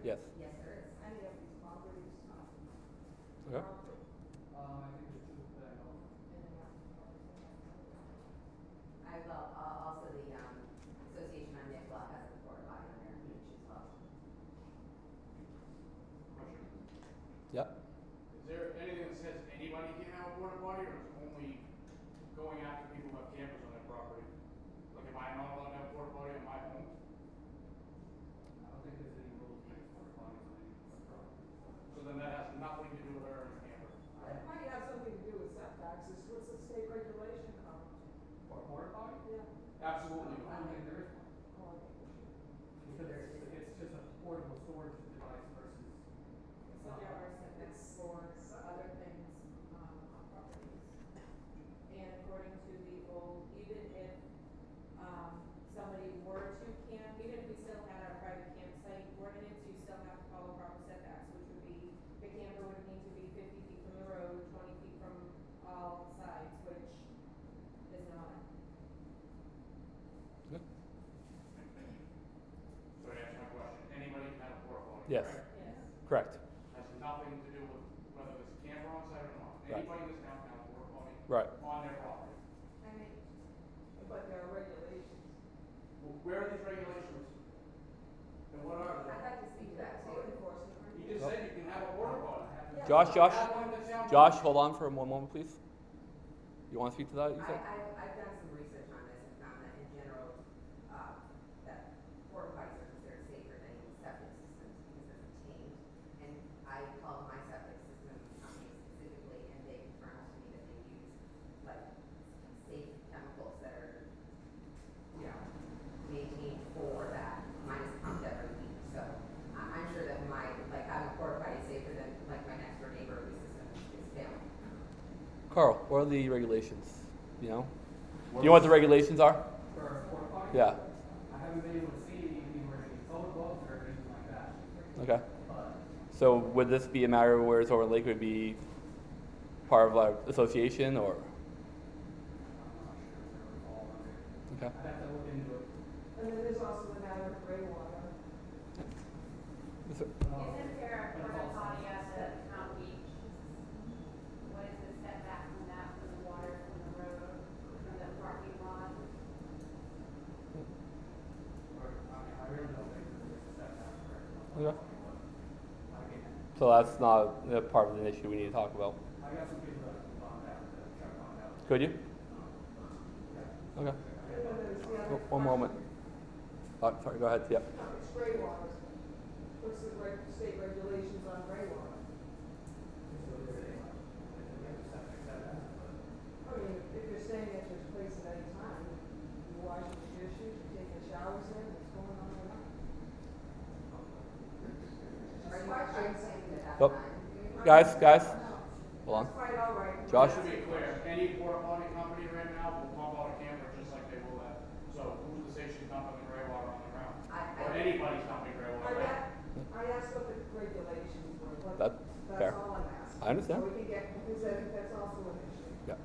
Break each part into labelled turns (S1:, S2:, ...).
S1: Yes.
S2: Yes, there is.
S3: Any of these properties?
S1: Okay.
S4: I think there's two that I know.
S2: Also the Association on Nick Block has a porta potty on their beach as well.
S5: Question.
S1: Yep.
S5: Is there anything that says anybody can have a porta potty, or is it only going after people who have campers on their property? Like, am I not allowed to have a porta potty on my home?
S4: I don't think there's any rules against porta potties on any property.
S5: So then that has nothing to do with her and her camper.
S3: It might have something to do with setbacks. What's the state regulation called?
S4: For a porta potty?
S3: Yeah.
S5: Absolutely
S4: I
S5: not.
S4: don't think there is one.
S3: Oh, I think we should.
S4: Because it's just a portable storage device versus.
S6: So there are setbacks for other things, on properties. And according to the old, even if, somebody were to camp, even if we still had our private campsite ordinance, you still have to follow proper setbacks, which would be, the camper would need to be 50 feet from the road, 20 feet from all sides, which is not.
S1: Good.
S5: So to answer my question, anybody can have a porta potty,
S1: Yes.
S5: correct?
S6: Yes.
S1: Correct.
S5: Has nothing to do with whether there's a camper on site or not.
S1: Right.
S5: Anybody in this town can have a porta potty
S1: Right.
S5: on their property.
S6: I mean,
S3: But there are regulations.
S5: Well, where are these regulations? And what are
S2: I'd
S5: they?
S2: like to speak to that
S3: Code
S2: too.
S3: enforcement.
S5: You just said you can have a porta potty.
S1: Josh,
S5: Have one that's down-
S1: Josh, hold on for one moment, please. You want to speak to that, you said?
S2: I've done some research on this and found that in general, that porta potties are considered safer than septic systems because they're contained. And I called my septic system company specifically, and they confirmed to me that they use like safe chemicals that are, you know, maintained for that. Mine is pumped every week, so I'm sure that like having a porta potty is safer than like my next door neighbor whose system is failing.
S1: Carl, what are the regulations? You know? Do you know what the regulations are?
S4: For a porta potty?
S1: Yeah.
S4: I haven't been able to see anywhere any code books or anything like that.
S1: Okay.
S4: But
S1: So would this be a matter where it's over Lake would be part of our association or?
S4: I'm not sure if they were all under.
S1: Okay.
S4: I'd have to look into it.
S3: And then there's also the matter of gray water.
S1: Yes, sir.
S7: Isn't there a porta potty at the town beach? What is the setback from that, from the water, from the road, from the parking lot?
S4: Or, I really don't think there's a setback for it.
S1: Okay.
S4: I mean,
S1: So that's not part of the issue we need to talk about.
S4: I got some people that can contact that check on that.
S1: Could you? Okay.
S3: And then there's the other.
S1: One moment. Oh, sorry, go ahead. Yeah.
S3: No, it's gray water. What's the state regulations on gray water?
S4: So they say, there's a setback, but.
S3: I mean, if you're staying at this place at any time, you're washing your dishes, you're taking showers in, what's going on with that?
S2: Are you saying that that's
S1: Oh.
S2: fine?
S1: Guys, hold on.
S3: That's quite all right.
S1: Josh?
S5: To be clear, any porta potty company right now will pump out a camper just like they will that. So who's to say she's dumping the gray water on the ground? Or anybody's dumping gray water.
S3: I asked what the regulations were, but
S1: That's fair.
S3: all I'm asking.
S1: I understand.
S3: So we can get, because I think that's also an issue.
S1: Yeah.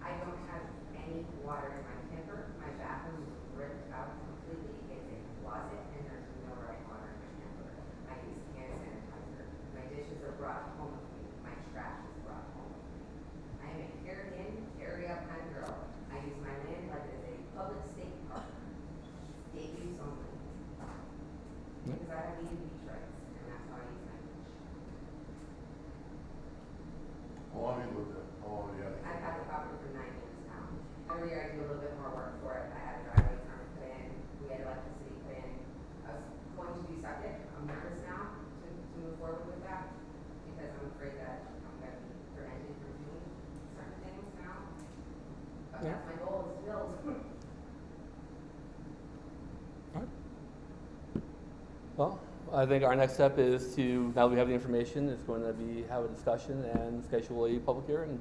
S2: I don't have any water in my camper. My bathroom is ripped out completely. It's a closet and there's no running water in my camper. I use hand sanitizer. My dishes are brought home with me. My trash is brought home with me. I am a carry in, carry out kind of girl. I use my land like as a public state park. State use only. Because I have eaten beach rights and that's how I use my beach.
S8: How long have you lived there? How long have you had it?
S2: I've had the property for 9 years now. Every year I do a little bit more work for it. I had a driveway permit put in, we had electricity put in. I was going to do septic. I'm nervous now to move forward with that because I'm afraid that I'm going to be prevented from doing certain things now. But
S1: Yeah.
S2: that's my goal is to build.
S1: All right. Well, I think our next step is to, now that we have the information, is going to be have a discussion and schedule a public hearing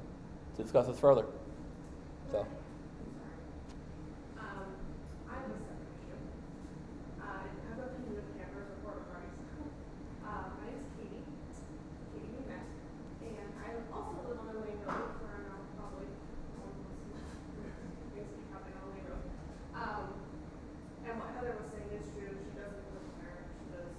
S1: to discuss this further. So,
S6: I have a separate issue. I have a opinion of campers or porta potties. My name is Katie Newbeck, and I also live on the Lane Road, where I know probably things keep happening on the Lane Road. And what Heather was saying is true. She doesn't live there. She does.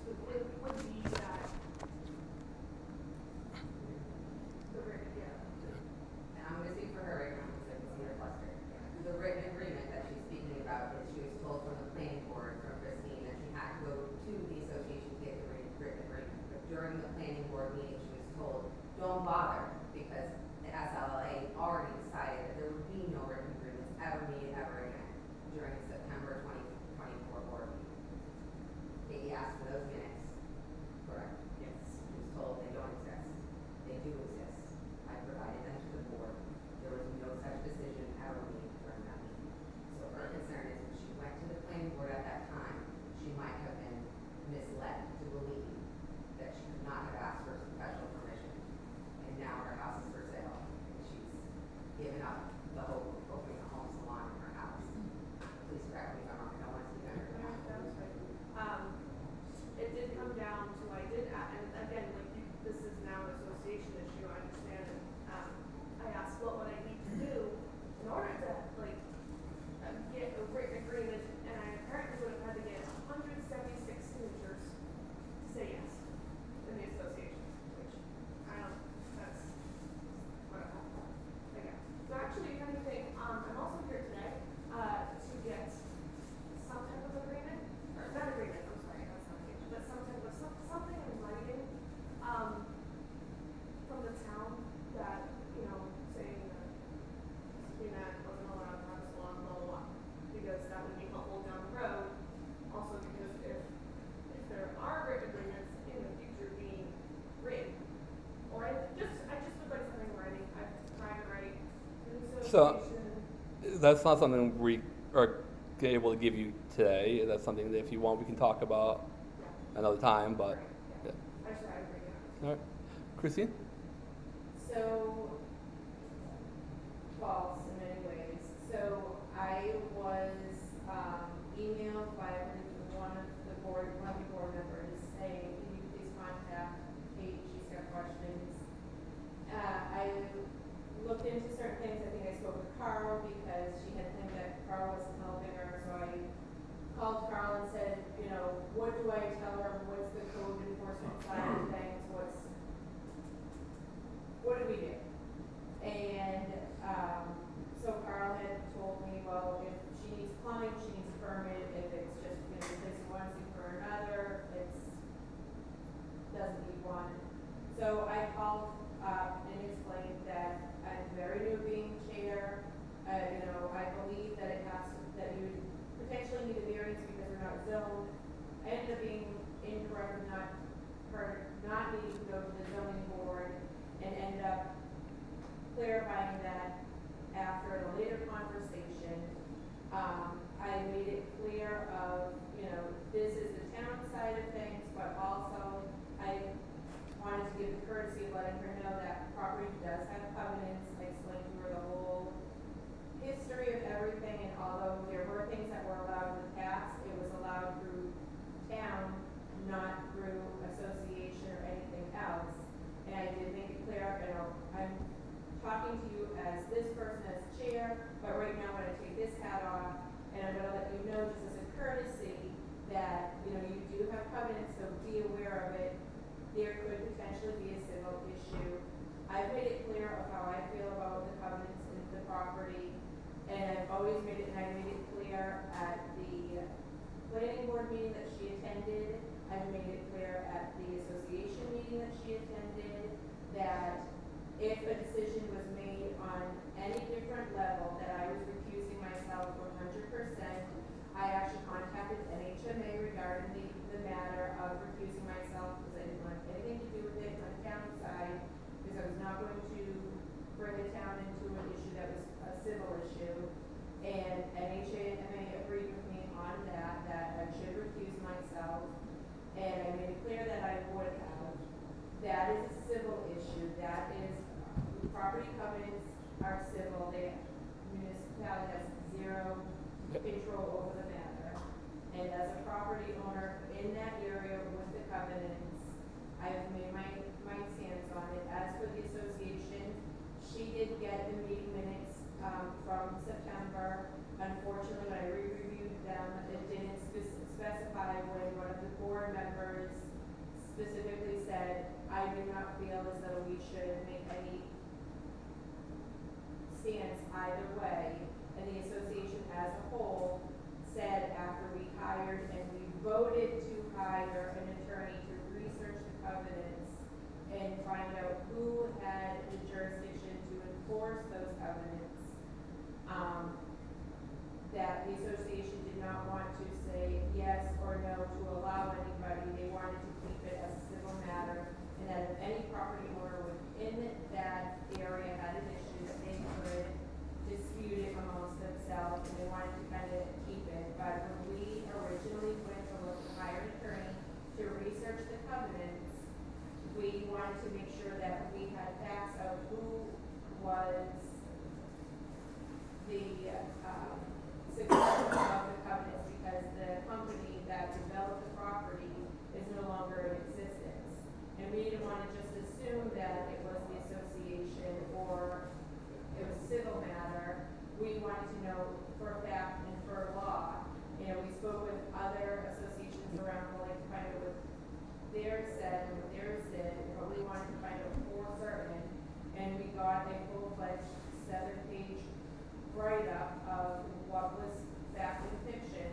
S6: it would be that. The written, yeah.
S2: And I'm gonna speak for her right now, because I can see her flustered. The written agreement that she's speaking about is she was told from the planning board, from Christine, that she had to go to the association to get the written agreement. But during the planning board meeting, she was told, don't bother, because the SLA already decided that there would be no written agreements ever needed ever again during the September 2024 board meeting. Katie asked for those minutes, correct?
S6: Yes.
S2: She was told they don't exist. They do exist. I provided them to the board. There was no such decision ever made during that meeting. So her concern is when she went to the planning board at that time, she might have been misled to believe that she could not have asked for some special permission. And now her house is for sale. And she's given up the hope of opening a home salon in her house. Please correct me if I'm wrong. I don't want to speak on her behalf.
S6: That was right. It did come down to, and again, like this is now an association issue, I understand it. I asked what would I need to do in order to get a written agreement, and I apparently would have had to get 176 signatures to say yes in the association, which that's whatever. Okay. So actually, if anything, I'm also here today, to get some type of agreement, or not agreement, I'm sorry, that's not agreement, but some type of, something in writing, from the town that, saying that Christina wasn't allowed to have a salon, blah, blah, blah, because that would be helpful down the road. Also because if there are written agreements in the future being written, or I just would like something in writing, I've tried to write an
S1: So-
S6: association.
S1: That's not something we are able to give you today. That's something that if you want, we can talk about another time, but,
S6: Right,
S1: yeah.
S6: I just thought I'd bring it up.
S1: All right. Christine?
S9: So, false in many ways. So I was emailed by one of the board members saying, can you please contact Kate, she's got questions. I looked into certain things. I think I spoke with Carl because she had think that Carl wasn't helping her, so I called Carl and said, what do I tell her? What's the code enforcement side of things? What do we do? And so Carl had told me, well, if she needs plumbing, she needs a permit. If it's just replacing one sink for another, doesn't need one. So I called up and explained that I'm very new being chair. I believe that that you would potentially need a variance because we're not zoned. I ended up being incorrect and not needing to go to the zoning board, and ended up clarifying that after a later conversation. I made it clear of, this is the town side of things, but also I wanted to give the courtesy of letting her know that property does have covenants. I explained to her the whole history of everything, and although there were things that were allowed in the past, it was allowed through town, not through association or anything else. And I did make it clear, I'm talking to you as this person as chair, but right now I'm going to take this hat off, and I'm going to let you know just as a courtesy that, you do have covenants, so be aware of it. There could potentially be a civil issue. I've made it clear of how I feel about the covenants in the property, and I've always made it, and I made it clear at the planning board meeting that she attended. I've made it clear at the association meeting that she attended that if a decision was made on any different level, that I was recusing myself 100%. I actually contacted NHMA regarding the matter of recusing myself because I didn't want anything to do with it on the town side, because I was not going to bring the town into an issue that was a civil issue. And NHMA agreed with me on that I should recuse myself. And I made it clear that I would have. That is a civil issue. That is, property covenants are civil. The municipality has zero control over the matter. And as a property owner in that area with the covenants, I have made my stance on it. As for the association, she did get the meeting minutes from September. Unfortunately, when I re-reviewed them, it didn't specify when one of the board members specifically said, I do not feel as though we should make any stance either way. And the association as a whole said after we hired and we voted to hire an attorney to research the covenants and find out who had the jurisdiction to enforce those covenants, that the association did not want to say yes or no to allow anybody. They wanted to keep it as a civil matter, and that if any property owner within that area had an issue, that they could dispute it amongst themselves, and they wanted to kind of keep it. But when we originally went to look to hire an attorney to research the covenants, we wanted to make sure that we had facts of who was the significance of the covenants, because the company that developed the property is no longer in existence. And we didn't want to just assume that it was the association or it was a civil matter. We wanted to know for a fact and for law. You know, we spoke with other associations around the lake to find out what theirs said and what theirs did, but we wanted to find out for certain. And we got a full-fledged 7-page write-up of what was fact and fiction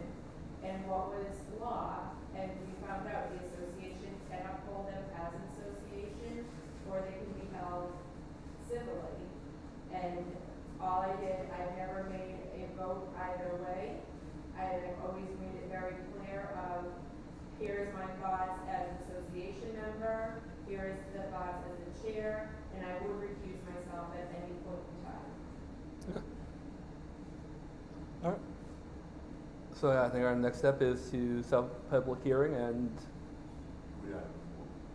S9: and what was law. And we found out the association can uphold them as an association, or they can be held civilly. And all I did, I never made a vote either way. I've always made it very clear of, here's my thoughts as an association member, here's the thoughts as the chair, and I would recuse myself at any point in time.
S1: Okay. All right. So yeah, I think our next step is to set up a public hearing and,
S8: Yeah.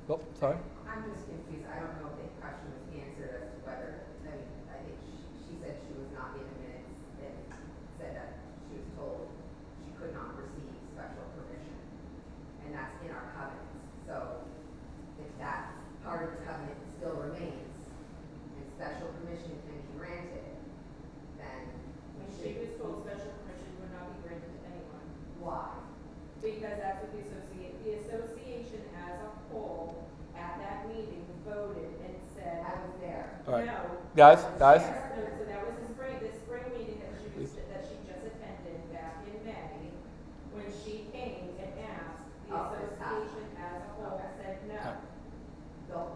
S1: oh, sorry.
S2: I'm just confused. I don't know if the question was answered as to whether, I mean, I think she said she was not in the minutes and said that she was told she could not receive special permission. And that's in our covenants. So if that part of the covenant still remains and special permission can be granted, then we
S9: When
S2: should.
S9: she was told special permission would not be granted to anyone.
S2: Why?
S9: Because that's what the association as a whole at that meeting voted and said.
S2: I was there.
S1: All right.
S9: No.
S1: Guys.
S9: No, so that was the spring meeting that she
S1: Please.
S9: just attended back in May, when she came and asked, the
S2: Oh, this time.
S9: association as a whole
S2: Okay.
S9: said no.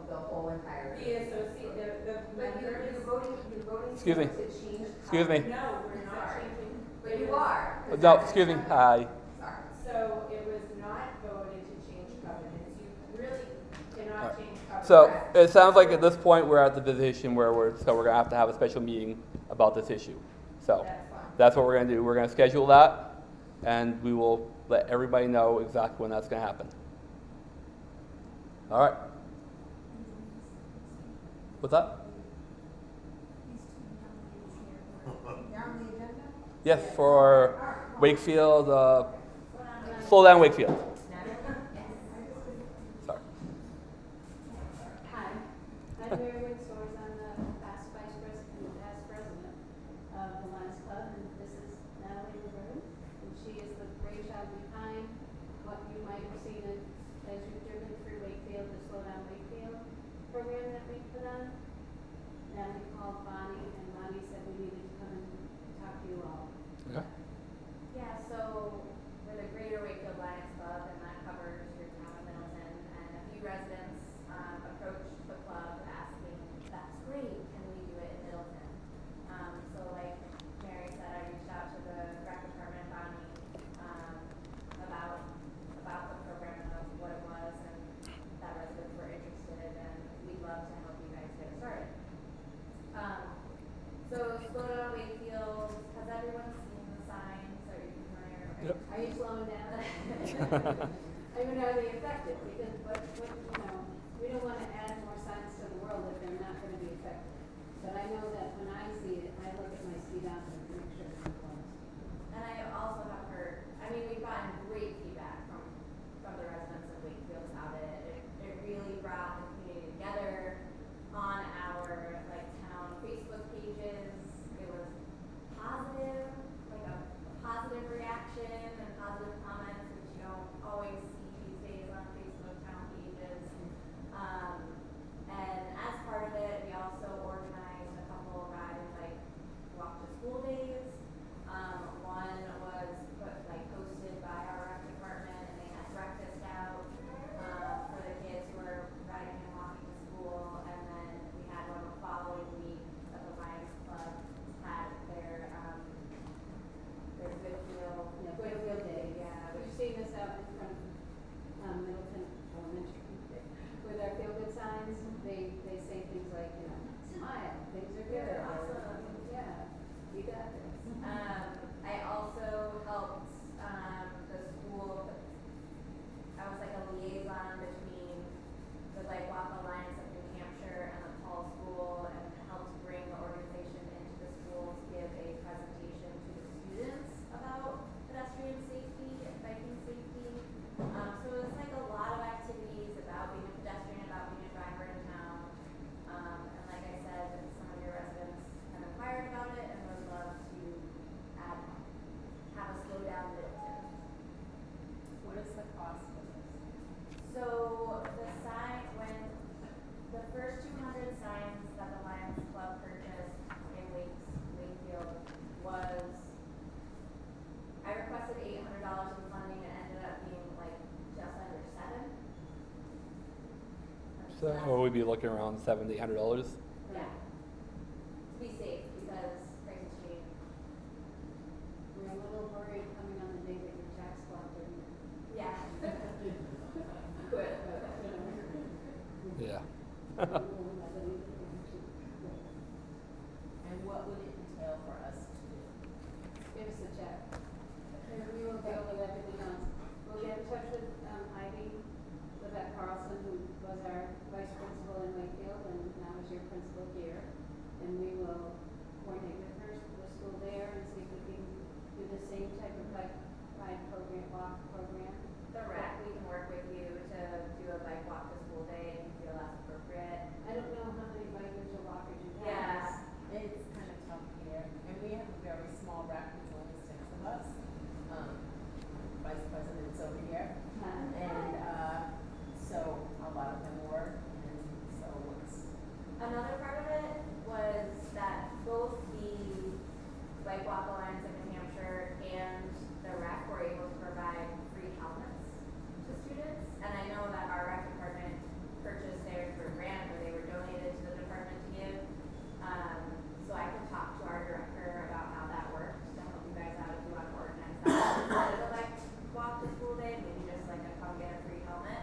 S2: The whole entire.
S9: The the
S2: But you're voting
S1: Excuse me.
S2: to change.
S1: Excuse me.
S9: No, we're not
S2: Sorry.
S9: changing.
S2: But you are.
S1: No, excuse me. Hi.
S2: Sorry.
S9: So it was not voted to change covenants. You really cannot
S1: Alright.
S9: change covenants.
S1: So it sounds like at this point we're at the position where we're gonna have to have a special meeting about this issue. So
S9: That's fine.
S1: that's what we're gonna do. We're gonna schedule that, and we will let everybody know exactly when that's gonna happen. All right. What's that?
S3: They're on the agenda?
S1: Yes, for Wakefield, slow down Wakefield. Sorry.
S7: Hi, I'm Mary Wynn Stores. I'm the past vice president and past president of the Lions Club, and this is Natalie LaRue, and she is the brainchild behind what you might have seen as you've driven through Wakefield, the Slow Down Wakefield program that we put on. Natalie called Bonnie, and Bonnie said we needed to come and talk to you all.
S1: Okay.
S10: Yeah, so we're the Greater Wakefield Lions Club, and that covers your town of Middleton. And a few residents approached the club asking, "That's great, can we do it in Middleton?" So like Mary said, I reached out to the rec department, Bonnie, about the program and what it was, and that residents were interested, and we'd love to help you guys get it started. So Slow Down Wakefield, has everyone seen the signs? Are you familiar?
S1: Yep.
S7: Are you slowing down? I mean, are they effective? Because we don't want to add more signs to the world if they're not going to be effective. But I know that when I see it, I look at my speedometer to make sure it's closed.
S10: And I also have heard, I mean, we've gotten great feedback from the residents of Wakefield about it. It really brought the community together on our town Facebook pages. It was positive, like a positive reaction and positive comments, which you don't always see these days on Facebook town pages.
S1: So, or we'd be looking around $700 to $800.
S10: Yeah. To be safe, because prices change.
S7: We're a little worried coming on the day that your tax collector.
S10: Yeah. Quit.
S1: Yeah.
S9: And what would it entail for us to do?
S7: Give us a check. And we will deal with everything else. We'll get in touch with Ivy Levette Carlson, who was our vice principal in Wakefield and now is your principal here. And we will coordinate with her, the school there, and see if we can do the same type of bike ride program, walk program.
S10: The rec, we can work with you to do a bike walk to school day if you feel that's appropriate.
S7: I don't know how many bikers or walkers you have.
S10: Yeah.
S9: It's kind of tough here, and we have a very small rec, there's only 6 of us. Vice president's over here, and, so a lot of them work, and so it's,
S10: Another part of it was that both the Bike Walk Alliance of New Hampshire and the rec were able to provide free helmets to students. And I know that our rec department purchased theirs for a grant, or they were donated to the department to give. So I can talk to our director about how that works to help you guys out if you want to organize that. Instead of a bike walk to school day, maybe just like a come get a free helmet.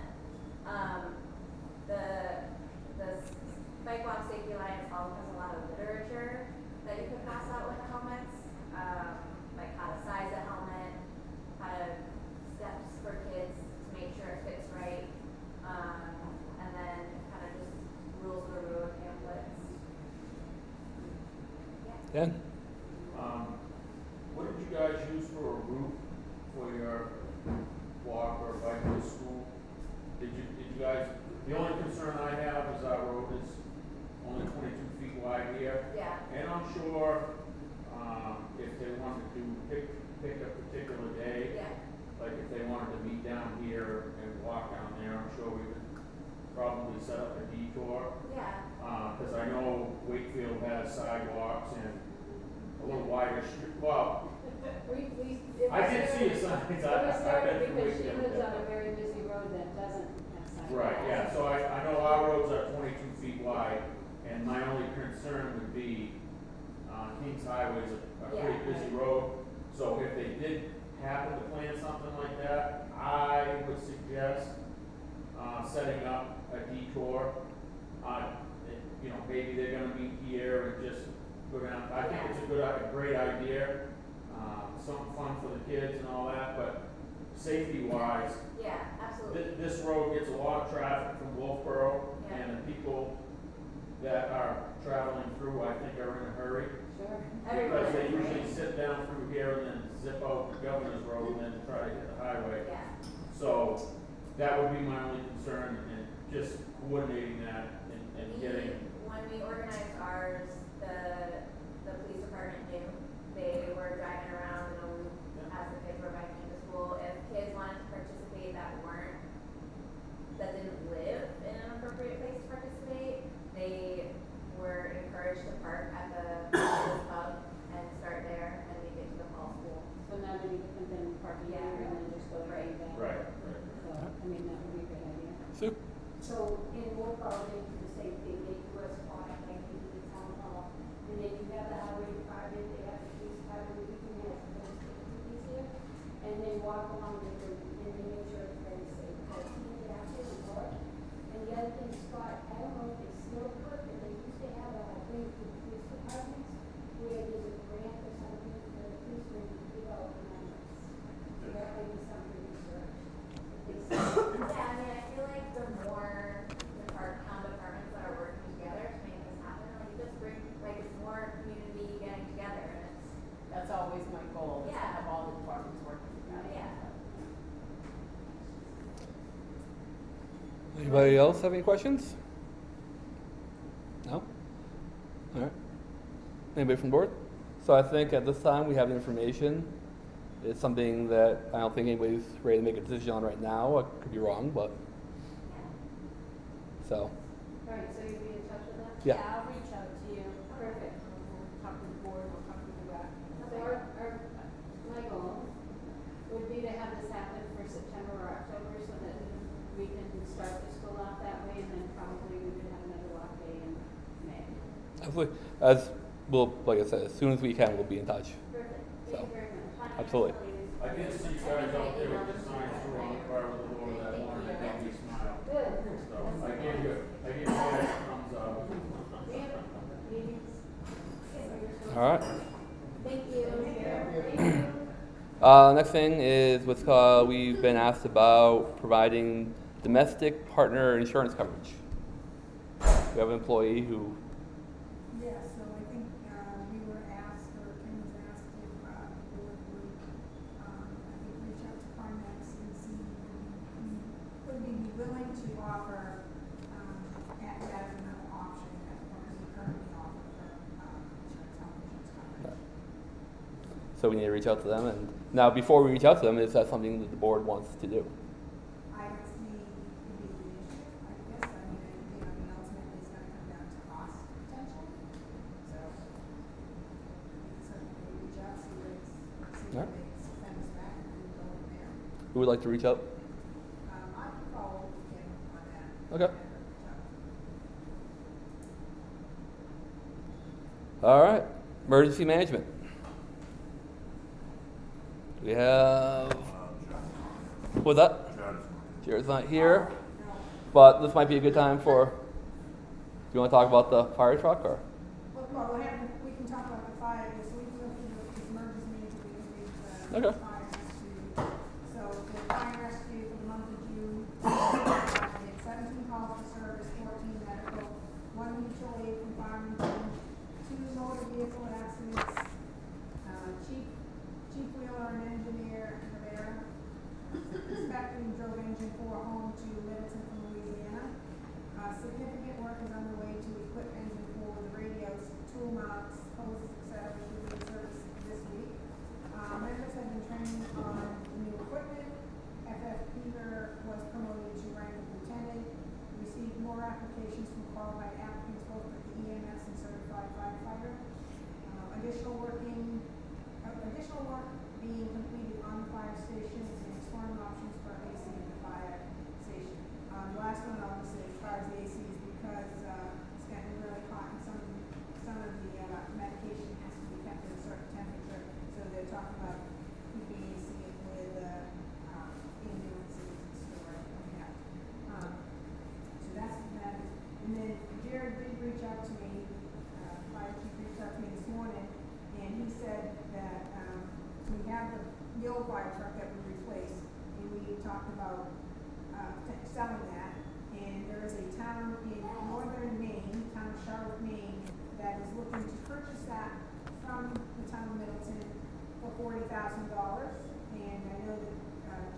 S10: The Bike Walk Safety Alliance also has a lot of literature that you can pass out with the helmets, like how to size a helmet, how to steps for kids to make sure it fits right, and then kind of just rules of the road pamphlets. Yeah.
S1: Dan?
S5: What did you guys use for a route for your walk or bike to school? Did you guys, the only concern I have is our road is only 22 feet wide here.
S10: Yeah.
S5: And I'm sure, if they wanted to pick a particular day,
S10: Yeah.
S5: like if they wanted to meet down here and walk down there, I'm sure we could probably set up a detour.
S10: Yeah.
S5: Cause I know Wakefield has sidewalks and a little wider street, well, I can see a sign,
S7: It was
S5: I've
S7: started
S5: been through
S7: because she
S5: Wakefield.
S7: lives on a very busy road that doesn't have sidewalks.
S5: Right, yeah, so I know our roads are 22 feet wide, and my only concern would be, Kings Highway is a pretty
S10: Yeah.
S5: busy road, so if they did happen to plan something like that, I would suggest, setting up a detour. You know, maybe they're gonna meet here and just go down, I think it's a great idea, something fun for the kids and all that, but safety wise,
S10: Yeah, absolutely.
S5: this road gets a lot of traffic from Wolfboro,
S10: Yeah.
S5: and the people that are traveling through, I think, are in a hurry.
S7: Sure.
S10: Everyone
S5: Because they
S10: is,
S5: usually
S10: right?
S5: sit down through here and then zip out the Governor's Road and then try to hit the highway.
S10: Yeah.
S5: So, that would be my only concern, and just coordinating that and getting,
S10: When we organized ours, the police department knew. They were driving around in a loop as the kids were biking to school. If kids wanted to participate that didn't live in an appropriate place to participate, they were encouraged to park at the pub and start there and make it to the fall school.
S7: So not any different than parking
S10: Yeah.
S7: here and then just go right back.
S5: right.
S7: So, I mean, that would be a good idea.
S1: Sue?
S11: So in Wolfboro, they do the same thing, they do a spot like they do the town hall, and then you have the highway department, they have the police department, we can have the police here, and then walk along with them, and they make sure it's very safe, because you can get out there and work. And the other thing, Scott, I don't know if it's still put, but they used to have a thing for the police departments, where there's a grant or something for the policemen to give out numbers. So that may be something to research. It's-
S10: Yeah, I mean, I feel like the more town departments that are working together to make this happen, like it just bring, like it's more community getting together and it's,
S9: that's always my goal, is to
S10: Yeah.
S9: have all the departments working together.
S10: yeah.
S1: Anybody else have any questions? No? All right. Anybody from the board? So I think at this time we have the information. It's something that I don't think anybody's ready to make a decision on right now. I could be wrong, but so.
S7: All right, so you'll be in touch with us?
S1: Yeah.
S6: I'll reach out to you.
S7: Perfect.
S6: We'll talk to the board, we'll talk to the rec.
S7: So my goal would be to have this happen for September or October so that we can start the school off that way and then probably
S1: Absolutely. As we'll, like I said, as soon as we can, we'll be in touch.
S7: Perfect,
S1: So,
S7: thank you very much.
S1: absolutely.
S5: I did see guys out there with the signs too on the car with the door that morning that made me smile.
S7: Good.
S5: So I gave you a thumbs up.
S1: All right.
S7: Thank you.
S1: Next thing is we've been asked about providing domestic partner insurance coverage. We have an employee who,
S12: Yeah, so I think, we were asked, or Kim was asked if, the board would, I think reach out to Primex and see, would we be willing to offer, as another option as what we currently offer for, insurance, health insurance coverage.
S1: so we need to reach out to them. And now, before we reach out to them, is that something that the board wants to do?
S12: I would see it be the issue, I guess, I mean, ultimately it's gonna come down to cost potentially, so. Certainly reach out, see what
S1: Alright.
S12: they send us back and then go from there.
S1: Who would like to reach out?
S12: I can follow up with Kim on that.
S1: Okay.
S12: And reach out.
S1: All right. Emergency management. We have, what's that? Jared's not here, but this might be a good time for, do you want to talk about the fire truck or?
S12: Well, we can talk about the fire, so we can go through the emergency management, we can read
S1: Okay.
S12: the fire rescue. So the fire rescue for the month of June, we had 17 calls for service, 14 medical, 1 mutual aid from Farmington, 2 motor vehicle accidents, Chief Wheeler and engineer Rivera inspected and drove engine 4 home to Middleton from Louisiana. Significant work is underway to equip engine 4 with radios, tool mounts, hoses, etc., which will be in service this week. Members have been trained on new equipment. FF Peter was promoted to rank of lieutenant. Received more applications from qualified applicants both for the EMS and certified firefighter. Additional work being completed on the fire station and exploring options for AC in the fire station. The last one I'll just say as far as the AC is because it's getting really hot and some of the medication has to be kept at a certain temperature. So they're talking about keeping AC with ambulances and storage like that. So that's that. And then Jared did reach out to me, fire chief reached out to me this morning, and he said that we have the old fire truck that we replaced, and we talked about selling that. And there is a town in northern Maine, town of Charlotte, Maine, that is looking to purchase that from the town of Middleton for $40,000. And I know that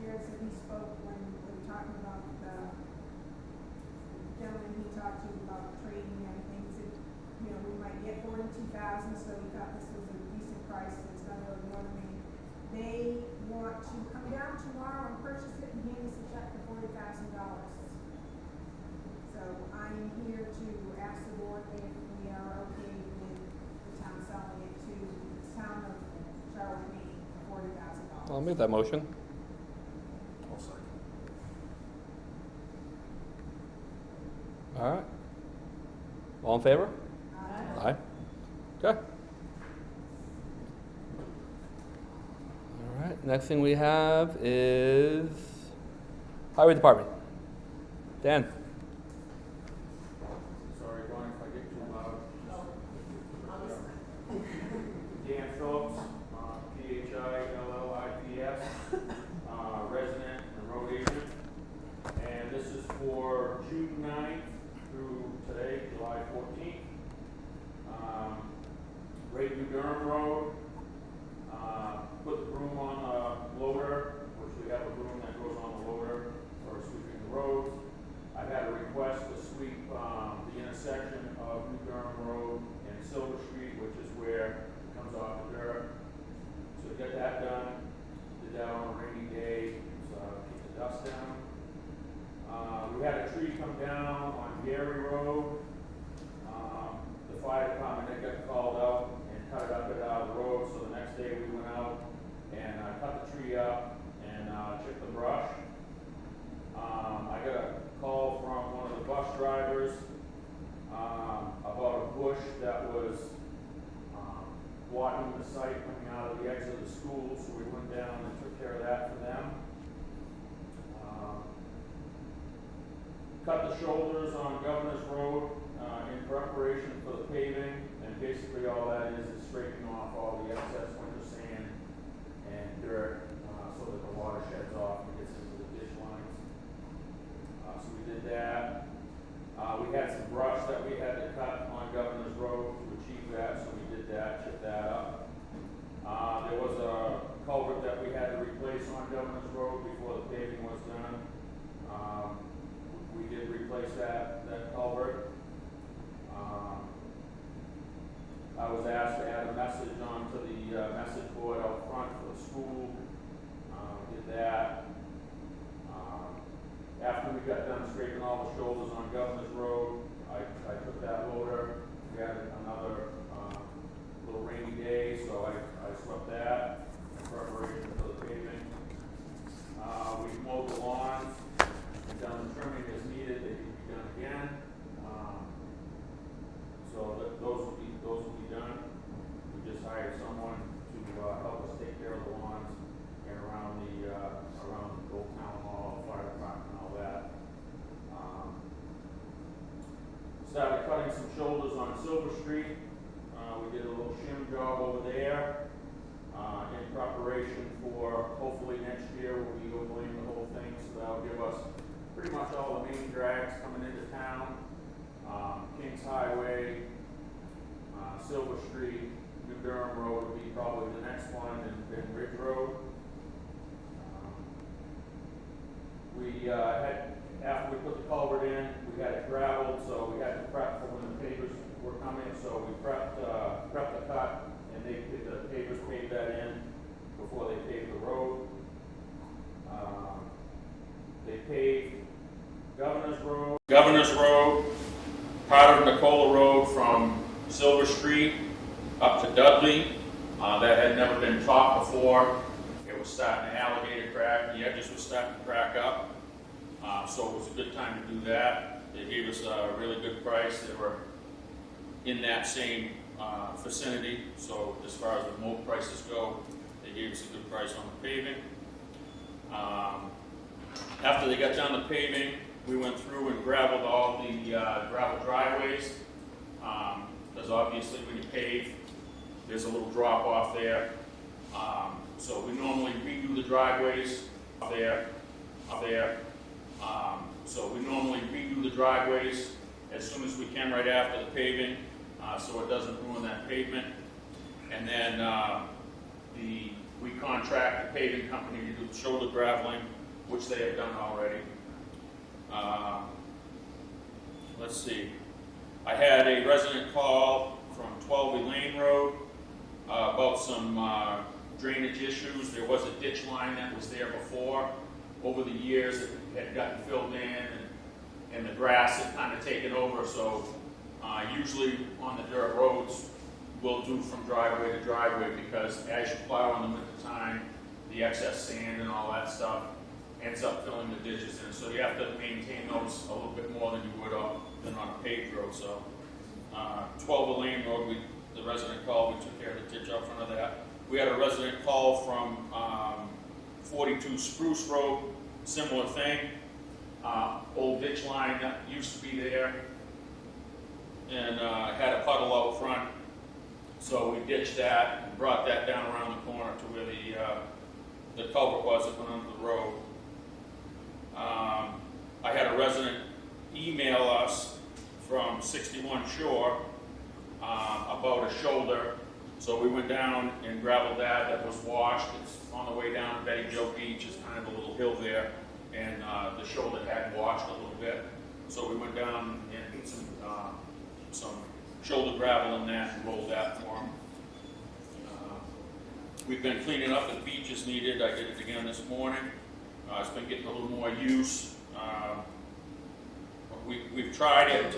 S12: Jared said he spoke when we were talking about the gentleman he talked to about trading and everything. He said, we might get $42,000, so we thought this was a decent price. It's done over northern Maine. They want to come down tomorrow and purchase it and hand us a check for $40,000. So I'm here to ask the board if we are okay with the town selling it to the town of Charlotte, Maine for $40,000.
S1: I'll make that motion.
S8: I'll second.
S1: All right. All in favor? Aye. Okay. All right. Next thing we have is Highway Department. Dan.
S5: Sorry, Glenn, if I get too loud. Dan Phillips, PHILLIPS, resident and road agent. And this is for June 9th through today, July 14th. Great New Durham Road, put the broom on the loader, which we have a broom that goes on the loader for sweeping the roads. I've had a request to sweep the intersection of New Durham Road and Silver Street, which is where it comes off the dirt. So get that done. Did that on a rainy day, so keep the dust down. We had a tree come down on Gary Road. The fire department had got called out and cut it up and out of the road, so the next day we went out and cut the tree up and chipped the brush. I got a call from one of the bus drivers about a bush that blocking the site coming out of the exit of the school, so we went down and took care of that for them. Cut the shoulders on Governor's Road in preparation for the paving, and basically all that is straightening off all the excess winter sand and dirt so that the water sheds off and gets into the ditch lines. So we did that. We had some brush that we had to cut on Governor's Road to achieve that, so we did that, chipped that up. There was a culvert that we had to replace on Governor's Road before the paving was done. We did replace that culvert. I was asked to add a message onto the message board out front for the school. Did that. After we got done straightening all the shoulders on Governor's Road, I took that loader. We had another little rainy day, so I swept that in preparation for the paving. We mowed the lawns and done the trimming as needed. They can be done again. Those will be done. We just hired someone to help us take care of the lawns and around the old town hall, fire department, and all that. Started cutting some shoulders on Silver Street. We did a little shim job over there in preparation for hopefully next year we'll be overlaying the whole thing, so that'll give us pretty much all the main drags coming into town. Kings Highway, Silver Street, New Durham Road would be probably the next one, and then Ridge Road. After we put the culvert in, we had it gravelled, so we had to prep for when the pavers were coming, so we prepped the cut, and the pavers paved that in before they paved the road. They paved Governor's Road, part of Nicola Road from Silver Street up to Dudley. That had never been topped before. It was starting to alligator crack. The edges were starting to crack up. So it was a good time to do that. They gave us a really good price. They were in that same vicinity. So as far as the mold prices go, they gave us a good price on the paving. After they got done the paving, we went through and gravelled all the gravel driveways. Because obviously when you pave, there's a little drop off there. So we normally redo the driveways up there. So we normally redo the driveways as soon as we can right after the paving, so it doesn't ruin that pavement. And then we contract the paving company to do the shoulder graveling, which they have done already. Let's see. I had a resident call from 12 Lane Road about some drainage issues. There was a ditch line that was there before. Over the years, it had gotten filled in, and the grass had kind of taken over. So usually on the dirt roads, we'll do from driveway to driveway, because as you plow in the winter time, the excess sand and all that stuff ends up filling the ditches in. So you have to maintain those a little bit more than you would than on a paved road. So 12 Lane Road, the resident called, we took care of the ditch out front of that. We had a resident call from 42 Spruce Road, similar thing. Old ditch line that used to be there, and had a puddle out front. So we ditched that and brought that down around the corner to where the culvert was that went under the road. I had a resident email us from 61 Shore about a shoulder. So we went down and gravelled that was washed. It's on the way down to Betty Joe Beach. It's kind of a little hill there, and the shoulder had washed a little bit. So we went down and put some shoulder gravel in that and rolled that for them. We've been cleaning up the beach as needed. I did it again this morning. It's been getting a little more use. We've tried it.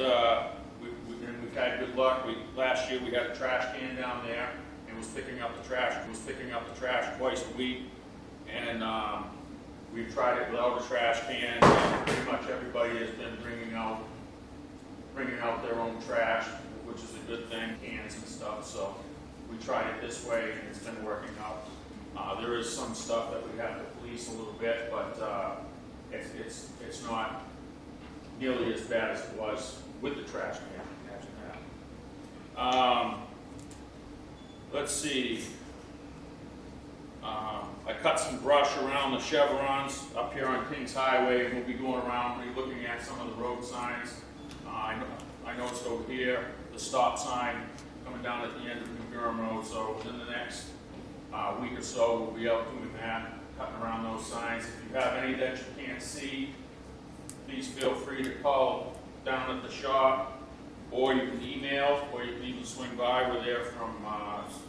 S5: We've had good luck. Last year we had a trash can down there, and was picking up the trash. It was picking up the trash twice a week, and we've tried it without a trash can. And pretty much everybody has been bringing out their own trash, which is a good thing, cans and stuff. So we tried it this way, and it's been working out. There is some stuff that we have to police a little bit, but it's not nearly as bad as it was with the trash can. Imagine that. Let's see. I cut some brush around the chevrons up here on Kings Highway. We'll be going around, looking at some of the road signs. I noticed over here the stop sign coming down at the end of New Durham Road. So within the next week or so, we'll be out doing that, cutting around those signs. If you have any that you can't see, please feel free to call down at the shop, or you can email, or you can even swing by. We're there from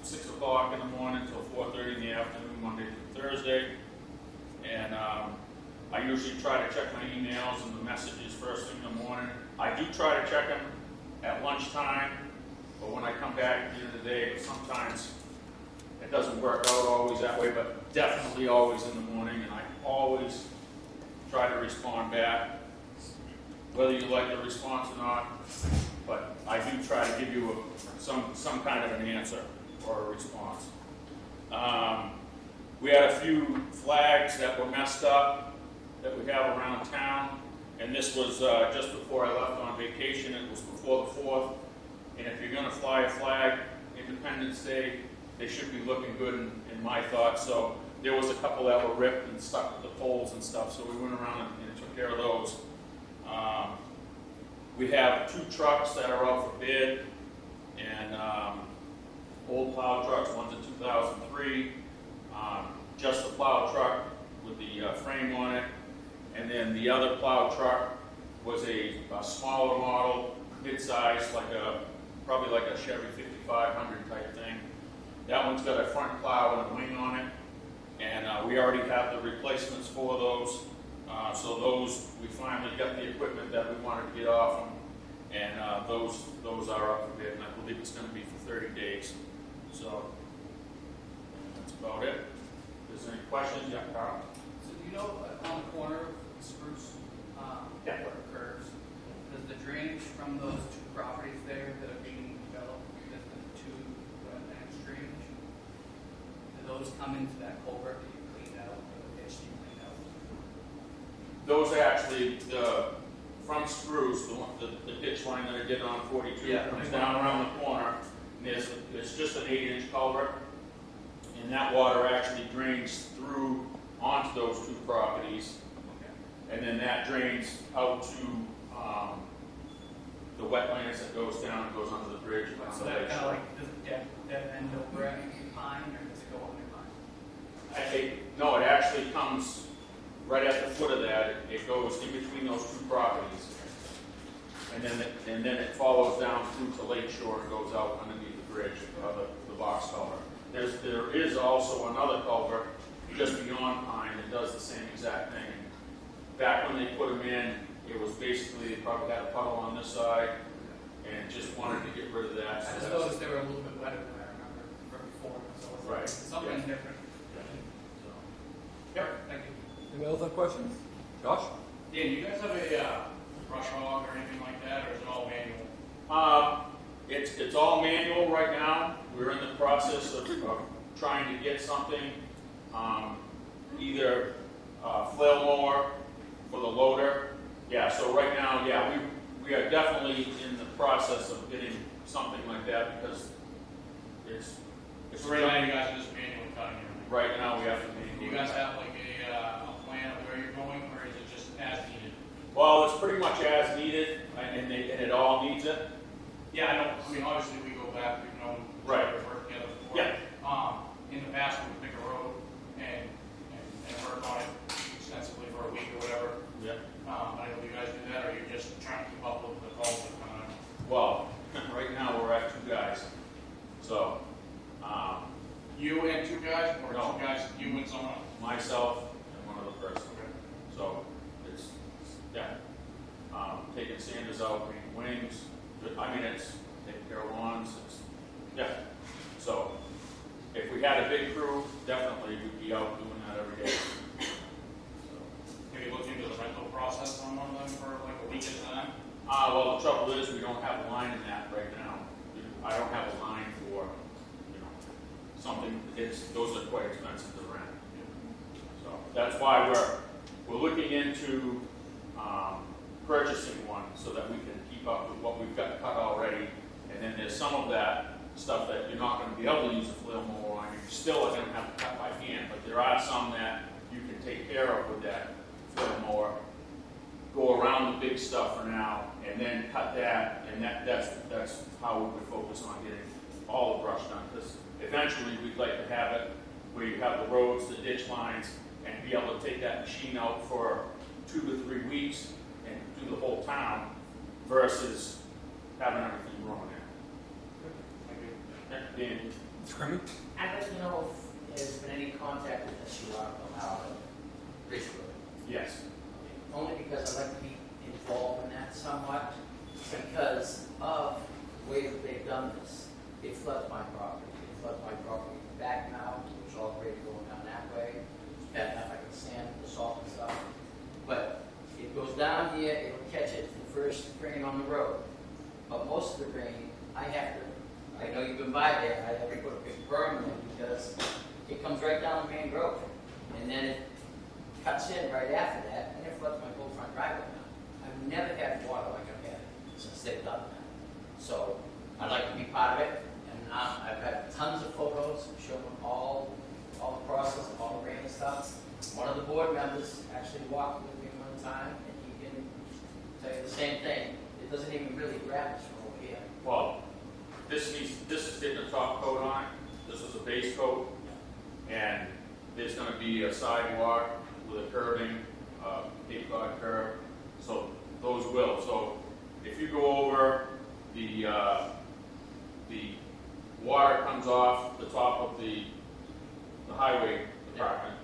S5: 6 o'clock in the morning till 4:30 in the afternoon, Monday through Thursday. And I usually try to check my emails and the messages first thing in the morning. I do try to check them at lunchtime, but when I come back at the end of the day, sometimes it doesn't work out always that way, but definitely always in the morning, and I always try to respond back, whether you like the response or not. But I do try to give you some kind of an answer or a response. We had a few flags that were messed up that we have around town, and this was just before I left on vacation. It was before the 4th, and if you're going to fly a flag, Independence Day, they should be looking good in my thoughts. So there was a couple that were ripped and stuck to the poles and stuff, so we went around and took care of those. We have 2 trucks that are out for bid, and old plow trucks. One's a 2003, just a plow truck with the frame on it, and then the other plow truck was a smaller model, mid-size, probably like a Chevy 5500 type thing. That one's got a front plow and a wing on it, and we already have the replacements for those. So those, we finally got the equipment that we wanted to get off them, and those are up for bid, and I believe it's going to be for 30 days. So that's about it. If there's any questions, yeah, Carl?
S4: So do you know, on the corner of Spruce,
S5: Yeah.
S4: where it curves, does the drainage from those 2 properties there that are being developed, that's the 2 wetlands drainage, do those come into that culvert that you cleaned out, or the ditch you cleaned out?
S5: Those are actually from Spruce, the ditch line that I did on 42 comes down around the corner. And there's just an 8-inch culvert, and that water actually drains through onto those 2 properties, and then that drains out to the wetlands that goes down and goes under the bridge.
S4: So that kind of like, does that end over at Pine, or does it go under Pine?
S5: No, it actually comes right at the foot of that. It goes in between those 2 properties, and then it follows down through to Lake Shore and goes out underneath the bridge, the box culvert. There is also another culvert just beyond Pine that does the same exact thing. Back when they put them in, it was basically, they probably had a puddle on this side and just wanted to get rid of that.
S4: I just noticed they were a little bit wetter than I remember from before, so it's
S5: Right.
S4: something different.
S5: So,
S4: Yep, thank you.
S1: Anybody else have questions? Josh?
S4: Dan, do you guys have a brush hog or anything like that, or is it all manual?
S5: It's all manual right now. We're in the process of trying to get something, either flail mower for the loader. Yeah, so right now, yeah, we are definitely in the process of getting something like that, because it's
S4: So right now you guys are just manually cutting everything?
S5: right now we have to
S4: Do you guys have like a plan of where you're going, or is it just as needed?
S5: Well, it's pretty much as needed, and it all needs it.
S4: Yeah, I know, I mean, obviously we go back, we've known each
S5: Right.
S4: other, worked together before.
S5: Yeah.
S4: In the past, we would pick a road and work on it extensively for a week or whatever.
S5: Yeah.
S4: I know you guys do that, or you're just trying to keep up with the calls that come in?
S5: Well, right now we're at 2 guys. So,
S4: You and 2 guys, or
S5: No.
S4: 2 guys, you and someone else?
S5: myself and one other person.
S4: Okay.
S5: So it's, yeah, taking sanders out, painting wings. I mean, it's taking care of lawns. It's, yeah. So if we had a big crew, definitely we'd be out doing that every day. So,
S4: Have you looked into the rental process on one of them for like a week at a time?
S5: well, the trouble is we don't have a line in that right now. I don't have a line for, that's why we're looking into purchasing one so that we can keep up with what we've got cut already. And then there's some of that stuff that you're not going to be able to use a flail mower on. You still are going to have to cut by hand, but there are some that you can take care of with that flail mower. Go around the big stuff for now, and then cut that, and that's how we would focus on getting all the brush done. Because eventually we'd like to have it where you have the roads, the ditch lines, and be able to take that machine out for 2 to 3 weeks and do the whole town versus having everything growing in. Dan?
S1: Screaming?
S13: I'd like to know if there's been any contact with SUR about Ridge Road.
S5: Yes.
S13: Only because I'd like to be involved in that somewhat, because of the way that they've done this. It floods my property. It floods my property back now, which all grade going down that way. It's bad enough I can sand the salt and stuff. But it goes down here, it'll catch it the first rain on the road. But most of the rain, I know you've been by there, I have to put a big berm in because it comes right down the main road. And then it cuts in right after that, and it floods my whole front driveway now. I've never had water like I've had since they've done that. So I'd like to be part of it, and I've had tons of photos showing all the process of all the rain and stuff. One of the board members actually walked with me one time, and he can tell you the same thing. It doesn't even really grab us from over here.
S5: Well, this is getting a top coat on it. This is a base coat, and there's going to be a sidewalk with a curving, Cape Cod curve. So those will. So if you go over, the water comes off the top of the highway department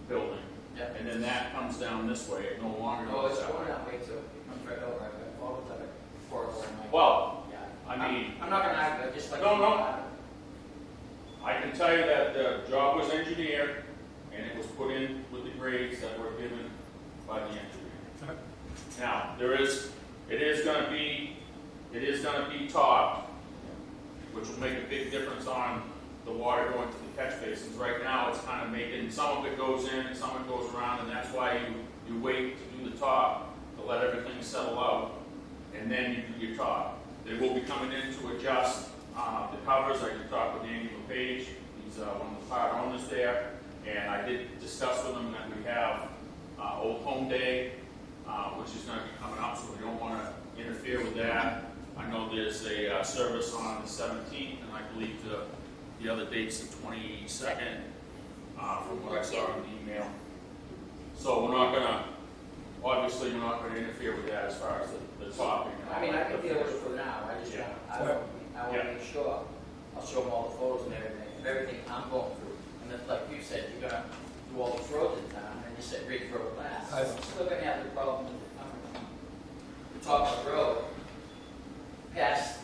S5: building, and then that comes down this way. It no longer
S13: Oh,
S5: goes
S13: it's
S5: that
S13: going
S5: way.
S13: that way too. It comes right over. I've got photos of it. Horrible.
S5: Well,
S13: Yeah.
S5: I mean,
S13: I'm not gonna argue, I just like.
S5: No. I can tell you that the job was engineered, and it was put in with the grades that were given by the engineer. Now, it is going to be topped, which will make a big difference on the water going to the catch basins. Right now, it's kind of making, some of it goes in and some of it goes around, and that's why you wait to do the top to let everything settle out, and then you do your top. They will be coming in to adjust the covers. I can talk with Andy LePage. He's one of the part owners there, and I did discuss with him that we have Old Home Day, which is going to be coming up, so we don't want to interfere with that. I know there's a service on the 17th, and I believe the other date's the 22nd, from what I saw in the email. So we're not going to interfere with that as far as the topping.
S13: I mean, I can deal with it for now, I just want to make sure, I'll show them all the photos and everything I'm going through. And then, like you said, you're gonna do all those roads in town, and you said Ridge Road last. So I'm still gonna have the problem with the top of the road, past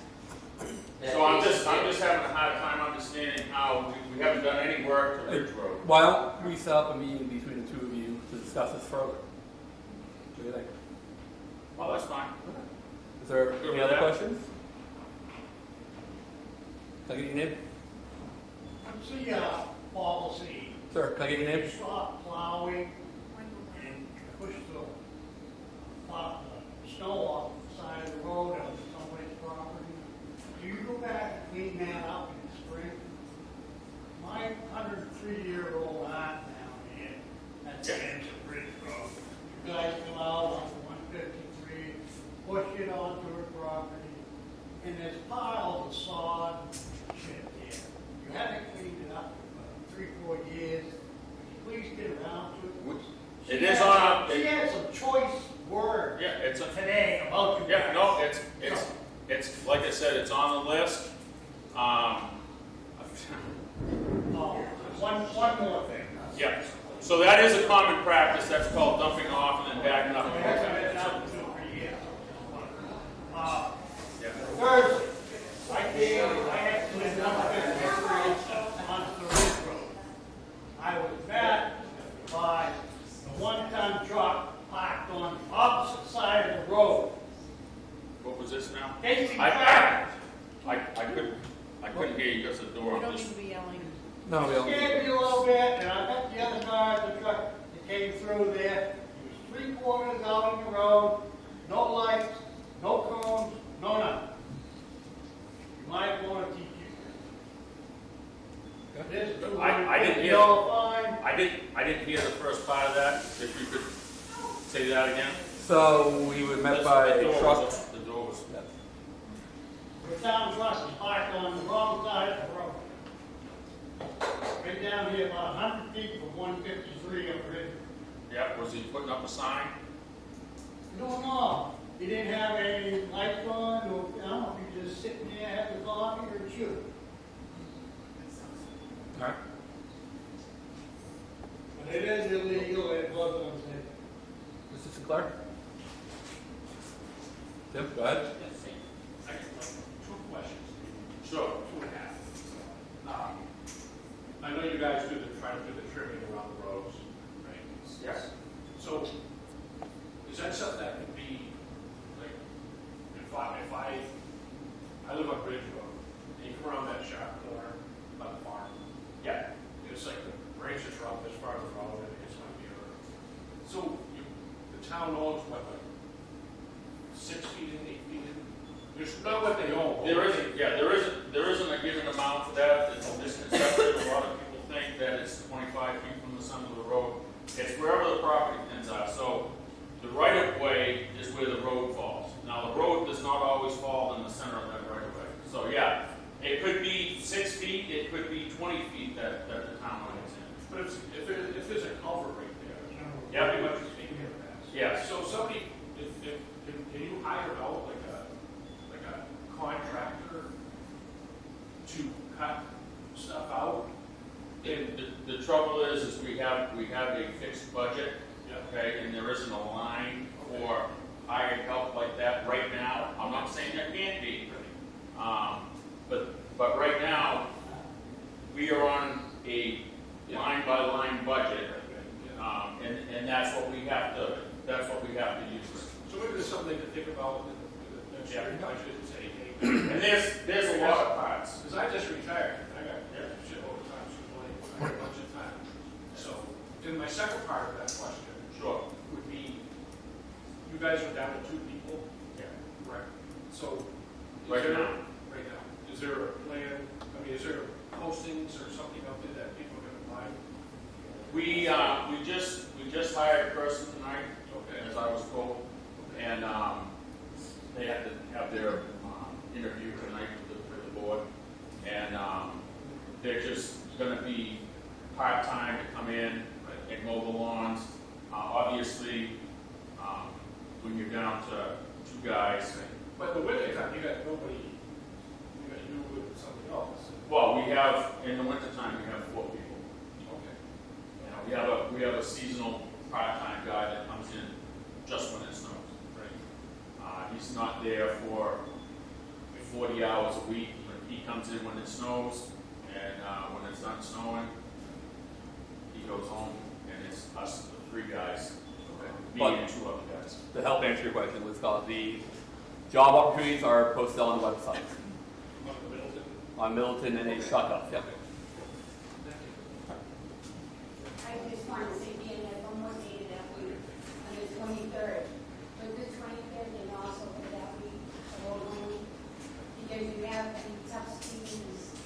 S13: that.
S5: So I'm just having a hard time understanding how we haven't done any work to Ridge Road.
S1: Why don't we set up a meeting between the two of you to discuss this further? What do you think?
S5: Well, that's fine.
S1: Is there
S5: Good
S1: any
S5: with
S1: other
S5: that.
S1: questions? Can I get your name?
S14: What's the policy?
S1: Sir, can I get your name?
S14: Stop plowing and push the snow off the side of the road on somebody's property. Do you go back and clean that up in the spring? My 103-year-old aunt down here at the end of Ridge Road, you guys come out on 153, push it onto her property, and there's piles of sod shit there. You haven't cleaned it up for 3-4 years. Would you please get around to it?
S5: It is on
S14: She had some choice words today about you.
S5: Yeah, no, it's like I said, it's on the list.
S14: Oh, one more thing.
S5: Yeah, so that is a common practice. That's called dumping off and then backing up.
S14: I haven't been out to it for years.
S5: Yeah.
S14: Thursday, I had to dump it onto the Ridge Road. I was met by a one-ton truck parked on the opposite side of the road.
S5: What was this now?
S14: Facing
S5: I
S14: back.
S5: couldn't hear you because the door on this.
S3: be yelling.
S1: No, we don't.
S14: Scared me a little bit, and I got the other car in the truck. came through there. He was 3/4 out on the road, no lights, no cones, no nothing. You might want to teach you. This is
S5: I didn't hear.
S14: all fine.
S5: I didn't hear the first part of that. If you could say that again.
S1: So we were met by
S5: The
S1: a
S5: door
S1: truck.
S5: was- The door was.
S14: The town truck is parked on the wrong side of the road. Right down here, about 100 feet from 153 up there.
S5: Yeah, was he putting up a sign?
S14: No, he didn't have any lights on, or, I don't know, he was just sitting there, having a coffee or a chew.
S1: All right.
S14: But it is illegal, it was unsafe.
S1: Mr. Sinclair? Tim, go ahead.
S8: I got two questions.
S5: Sure.
S8: 2.5. I know you guys try to do the trimming around the roads, right?
S5: Yes.
S8: So, is that something that could be, like, if I live on Bridge Road, and you come around that sharp corner by the farm,
S5: Yeah.
S8: it's like the branches are up this far of the road, and it's my mirror. So, the town owns what, like, 6 feet in, 8 feet in? There's not what they own.
S5: There isn't a given amount for that. It's a misconception. A lot of people think that it's 25 feet from the center of the road. It's wherever the property pins are. So the right of way is where the road falls. Now the road does not always fall in the center of that right of way. So yeah, it could be 6 feet, it could be 20 feet that the town owns in.
S8: But if there's a culvert right there,
S5: Yeah.
S8: pretty much it's being here past.
S5: Yes.
S8: So somebody, can you hire out like a contractor to cut stuff out?
S5: The trouble is we have a fixed budget,
S8: Yeah.
S5: okay, and there isn't a line for hired help like that right now. I'm not saying there can't be, but right now, we are on a line-by-line budget, and that's what we have to use.
S8: So maybe there's something to think about with the
S5: Yeah.
S8: budget and say, hey,
S5: And there's a lot of parts.
S8: because I just retired, I got shit all the time, so money, I got a bunch of time. So, then my second part of that question
S5: Sure.
S8: would be, you guys are down to 2 people?
S5: Yeah.
S8: Right. So,
S5: Right now.
S8: Right now. Is there a plan, I mean, is there postings or something out there that people are gonna apply?
S5: We just hired a person tonight,
S8: Okay.
S5: as I was told, and they had to have their interview tonight with the board, and they're just going to be part-time to come in and mow the lawns. Obviously, when you're down to 2 guys,
S8: But the winter time, you got nobody, you got you with somebody else.
S5: well, in the wintertime, we have 4 people.
S8: Okay.
S5: You know, we have a seasonal part-time guy that comes in just when it snows.
S8: Right.
S5: He's not there for 40 hours a week, but he comes in when it snows, and when it's not snowing, he goes home, and it's us, the 3 guys, me
S1: But-
S5: and 2 other guys.
S1: To help answer your question, let's call it the job opportunities are posted on the website.
S8: On the Middleton?
S1: On Middleton and Shotguff, yep.
S8: Thank you.
S11: I just want to say, being that one more day that week, on the 23rd, but the 25th and also for that week, only, because you have the tough seasons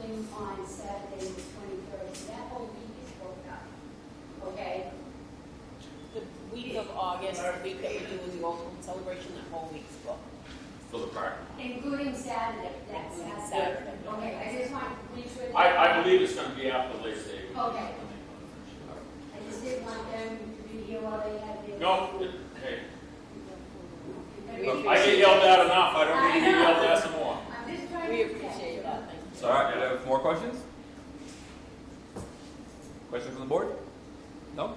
S11: thing on Saturday, the 23rd, so that whole week is booked up, okay?
S15: The week of August, the week that we're doing the Old Celebration, that whole week's booked.
S5: For the park.
S11: Including Saturday, that's
S15: Including
S11: Saturday.
S15: Saturday.
S11: Okay, I just want to make sure that.
S5: I believe it's going to be after Labor Day.
S11: Okay. I just didn't want them to be here while they had their.
S5: No, hey,
S11: Everything-
S5: I get yelled at enough, I don't need to get yelled at some more.
S11: I'm just trying to.
S15: We appreciate that, thank you.
S1: So, all right, do you have more questions? Questions from the board? No?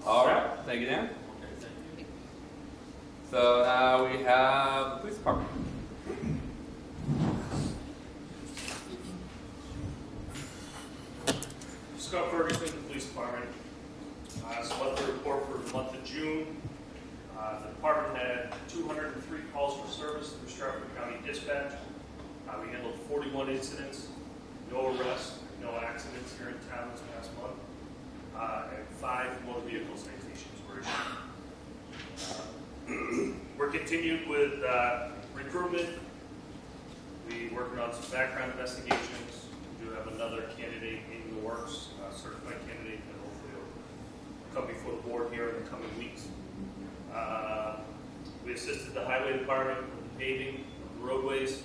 S1: All right, thank you, Dan.
S5: Okay, thank you.
S1: So now we have the police department.
S16: Scott Ferguson, Police Department. Selected report for the month of June. The department had 203 calls for service through Stratford County Dispatch. We handled 41 incidents, no arrests, no accidents here in town this past month. and 5 motor vehicle citations were issued. We're continued with recruitment. We're working on some background investigations. We do have another candidate in the works, a certified candidate that hopefully will come before the board here in the coming weeks. We assisted the highway department with the paving of the roadways.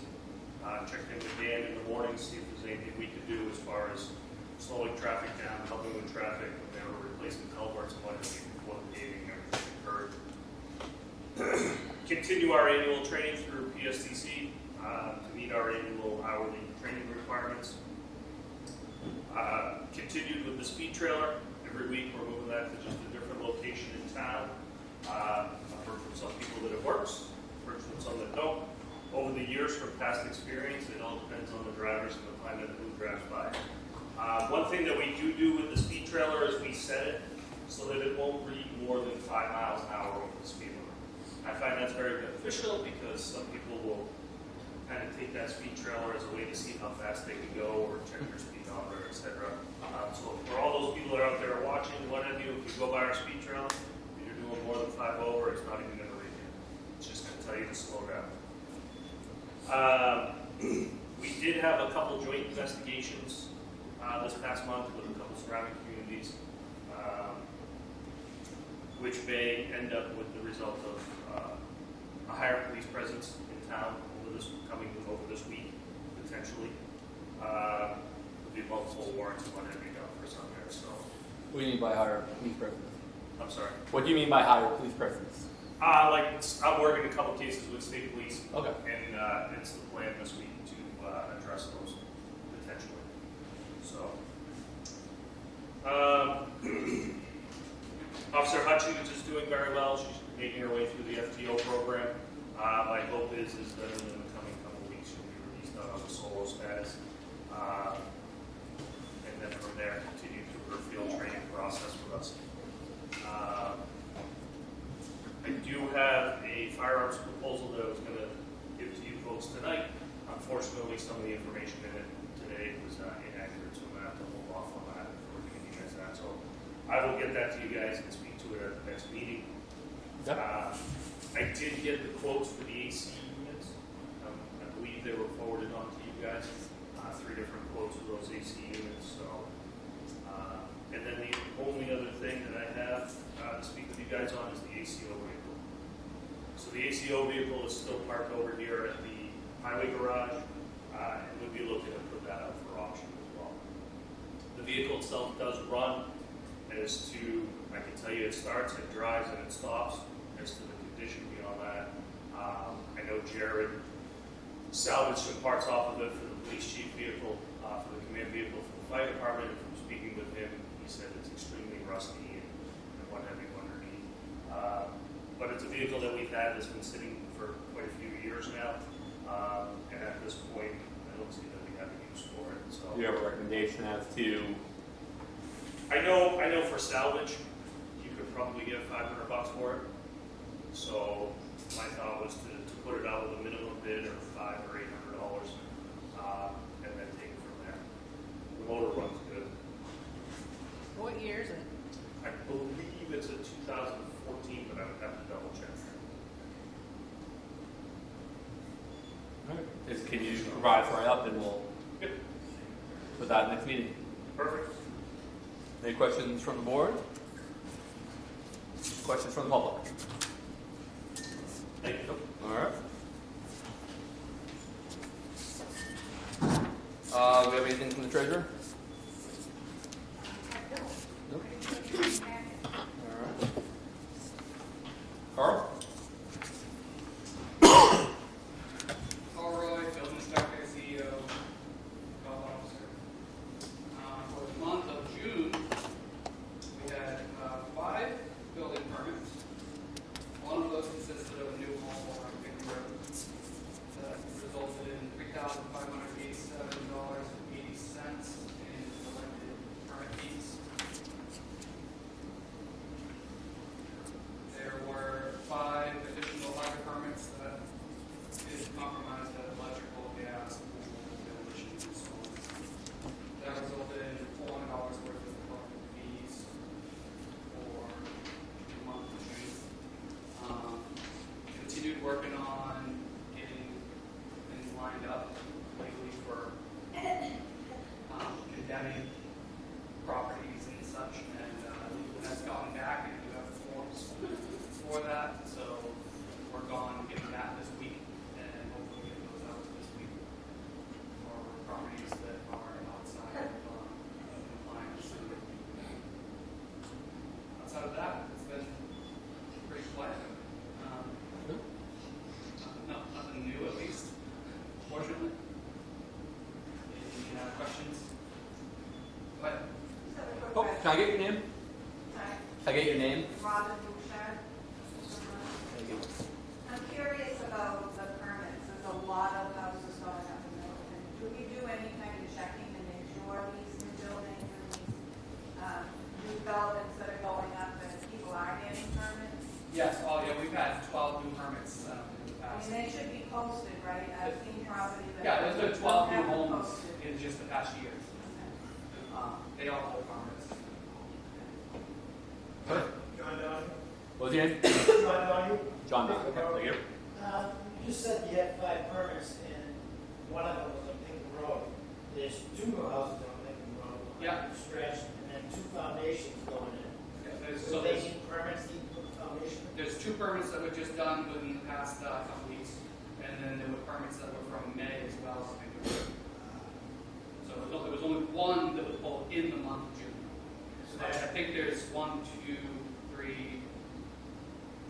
S16: Checked in with Dan in the morning, see if there's anything we could do as far as slowing traffic down, helping with traffic when they were replacing culverts and what have you before the paving and everything occurred. Continue our annual training through PSTC to meet our annual hourly training requirements. Continued with the speed trailer. Every week we're moving that to just a different location in town. I've heard from some people that it works, heard from some that don't. Over the years, from past experience, it all depends on the drivers and the climate who drives by. One thing that we do with the speed trailer is we set it so that it won't read more than 5 miles an hour over the speed limit. I find that's very beneficial because some people will kind of take that speed trailer as a way to see how fast they can go or check their speedometer, etc. So for all those people that are out there watching, what have you, if you go by our speed trailer and you're doing more than 5 over, it's not even going to read you. It's just going to tell you to slow down. We did have a couple joint investigations this past month with a couple surrounding communities, which may end up with the result of a higher police presence in town over this week, potentially. There'll be multiple warrants and what have you done for some there. So,
S1: What do you mean by higher police presence?
S16: I'm sorry.
S1: What do you mean by higher police presence?
S16: I'm working a couple cases with state police.
S1: Okay.
S16: And it's the plan this week to address those potentially. So, Officer Hutchins is doing very well. She's making her way through the FTO program. My hope is that in the coming couple of weeks she'll be released out on the solo status. And then from there continue through her field training process with us. I do have a firearms proposal that I was going to give to you folks tonight. Unfortunately, some of the information in it today was inaccurate, so I'm going to have to hold off on that before giving you guys that. So I will get that to you guys and speak to it at the next meeting.
S1: Yep.
S16: I did get the quotes for the AC units. I believe they were forwarded on to you guys. 3 different quotes for those AC units. So, and then the only other thing that I have to speak with you guys on is the ACO vehicle. So the ACO vehicle is still parked over here at the highway garage, and we'll be looking to put that up for auction as well. The vehicle itself does run. As to, I can tell you, it starts, it drives, and it stops. As to the condition beyond that, I know Jared salvaged some parts off of it for the police chief vehicle, for the command vehicle for the fire department. And from speaking with him, he said it's extremely rusty and what have you underneath. But it's a vehicle that we've had that's been sitting for quite a few years now, and at this point, I don't see that we have a use for it. So
S1: Do you have a recommendation as to?
S16: I know for salvage, you could probably get $500 for it. So my thought was to put it out with a minimum bid of $500 or $800, and then take it from there. The motor runs good.
S15: What year is it?
S16: I believe it's a 2014, but I would have to double check.
S1: Can you provide for up and we'll
S16: Yep.
S1: put that next meeting?
S16: Perfect.
S1: Any questions from the board? Questions from the public?
S16: Thank you.
S1: All right. We have anything from the treasurer? Nope. All right. Carl?
S4: Roy, building inspector, CEO, health officer. For the month of June, we had 5 building permits. One of those consisted of a new home over on Big Road that resulted in $3,587.80
S1: get your name?
S2: Sorry.
S1: Can I get your name?
S2: Robin Bouchard.
S1: Thank you.
S2: I'm curious about the permits. There's a lot of houses going up in Middleton. Do you do any kind of checking to make sure these new buildings and these new developments that are going up, that people are getting permits?
S4: Yes, we've had 12 new permits in the
S2: I
S4: past.
S2: mean, they should be posted, right? I've seen properties that.
S4: Yeah, there's been 12
S2: don't
S4: new
S2: have them
S4: homes
S2: posted.
S4: in just the past year. They all hold permits.
S14: John Donnie.
S1: What's your name?
S14: John Donnie.
S1: John. Okay, thank you.
S17: You just said you had 5 permits, and one of them was on Lincoln Road. There's 2 new houses on Lincoln Road.
S4: Yeah.
S17: Stretched, and then 2 foundations going in.
S4: So
S17: they need permits to put the foundation?
S4: there's 2 permits that were just done within the past couple weeks, and then there were permits that were from May as well. So there was only one that was pulled in the month of June. So I think there's 1, 2, 3,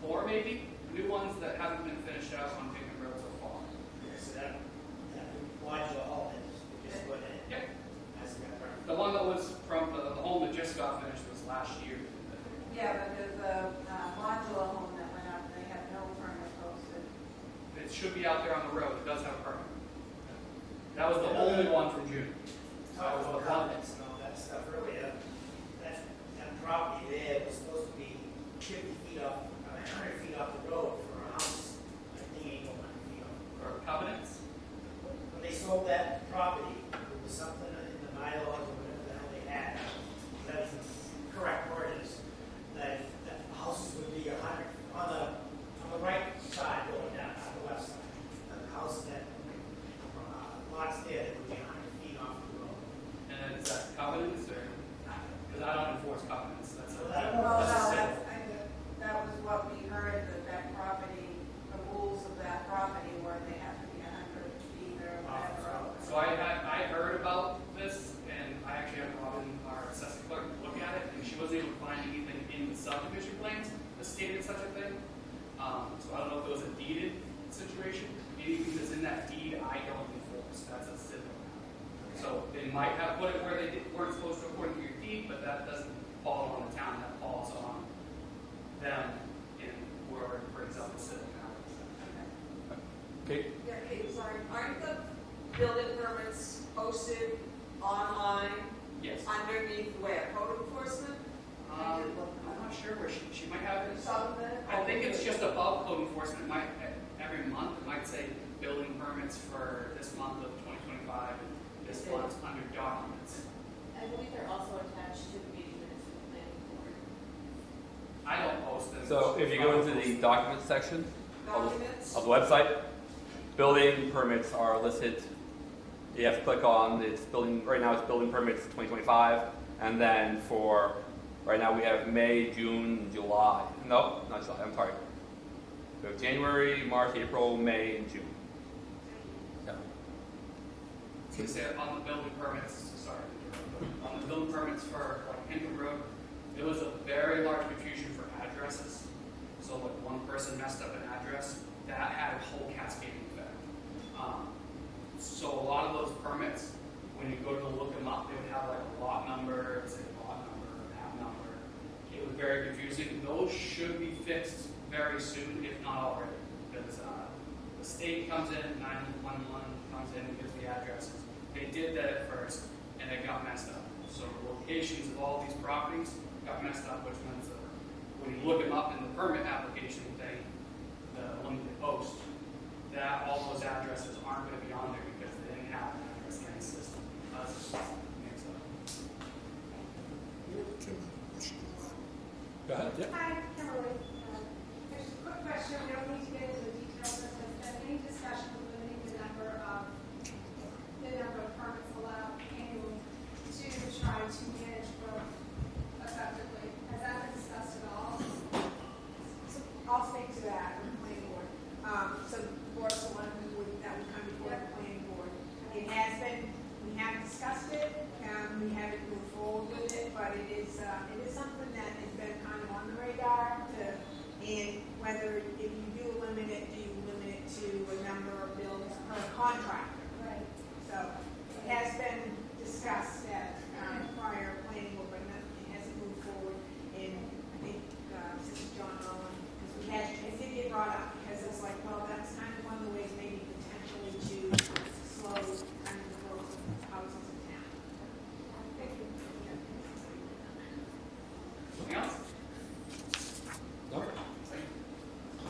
S4: 4 maybe new ones that haven't been finished out on Lincoln Road so far.
S17: So that modular hall just went in.
S4: Yep.
S17: That's the permit.
S4: The one that was from the home that just got finished was last year.
S2: Yeah, but there's a modular home that went up, and they have no permit posted.
S4: It should be out there on the road. It does have a permit. That was the only one from June.
S17: Talk about comments and all that stuff earlier. That property there was supposed to be 50 feet off, 100 feet off the road for a house. I think ain't no 100 feet off.
S4: Or covenants.
S17: When they sold that property, there was something in the bylaws or whatever the hell they had. That's the correct word is that houses would be 100 on the right side going down, not the left side. The house that lots there that would be 100 feet off the road.
S4: And is that covenants or? Because I don't enforce covenants. That's a.
S2: Well, no, that was what we heard, that property, the rules of that property were they have to be 100 feet or whatever.
S4: So I heard about this, and I actually had Robin, our assessing clerk, look at it, and she wasn't able to find anything in the subdivision plans that stated such a thing. So I don't know if it was a deeded situation. Anything that's in that deed, I don't enforce. That's a civil matter. So they might have put it where they weren't supposed to according to your deed, but that doesn't fall on the town. That falls on them in where, for example, civil matters.
S1: Kate?
S6: Yeah, Kate, sorry. Aren't the building permits posted online
S4: Yes.
S6: underneath where? Code enforcement?
S4: I'm not sure where she might have it.
S6: Some of it?
S4: I think it's just above code enforcement. It might, every month, it might say building permits for this month of 2025, and this one's under documents.
S10: I believe they're also attached to the meeting minutes of the planning board.
S4: I don't post them.
S1: So if you go into the documents section
S6: Documents?
S1: of the website, building permits are listed. You have to click on it's building, right now it's building permits 2025, and then for, right now we have May, June, July. No, not July, I'm sorry. We have January, March, April, May, and June. Yeah.
S4: To say on the building permits, sorry, on the building permits for like Hinton Road, there was a very large confusion for addresses. So like one person messed up an address, that had a whole cascading effect. So a lot of those permits, when you go to look them up, they would have like a lot number, say lot number, map number. It was very confusing. Those should be fixed very soon, if not already, because the state comes in, 911 comes in and gives the addresses. They did that at first, and it got messed up. So the locations of all these properties got messed up, which means that when you look them up in the permit application thing, the limited post, that all those addresses aren't going to be on there because they didn't have an address in the system. Mixed up.
S1: Go ahead. Yeah.
S12: Hi, Kimberly. There's a quick question. We don't need to get into the details of this. Has any discussion of limiting the number of permits allowed annually to try to manage growth effectively? Has that been discussed at all?
S3: So I'll speak to that with the planning board. So the Board of Selectmen that would come before the planning board. It has been, we have discussed it, we haven't moved forward with it, but it is something that has been kind of on the radar and whether if you do limit it, do you limit it to a number of buildings per contractor?
S12: Right.
S3: So it has been discussed at prior planning board, but it hasn't moved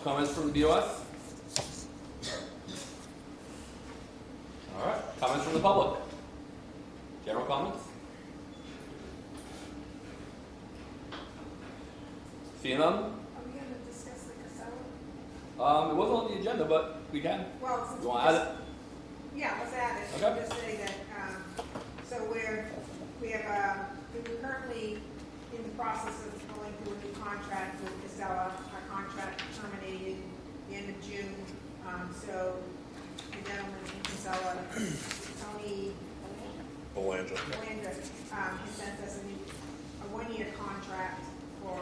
S1: Comments from the BOS? All right, comments from the public? General comments? Seeing none?
S3: Are we gonna discuss the Casella?
S1: It wasn't on the agenda, but we can.
S3: Well, since
S1: You
S3: we
S1: want to add
S3: just-
S1: it?
S3: Yeah, let's add it.
S1: Okay.
S3: Just say that, so we're currently in the process of going through a new contract with Casella. Our contract terminated the end of June. So the gentleman from Casella, Tony
S8: Belandra.
S3: Landra, has sent us a one-year contract for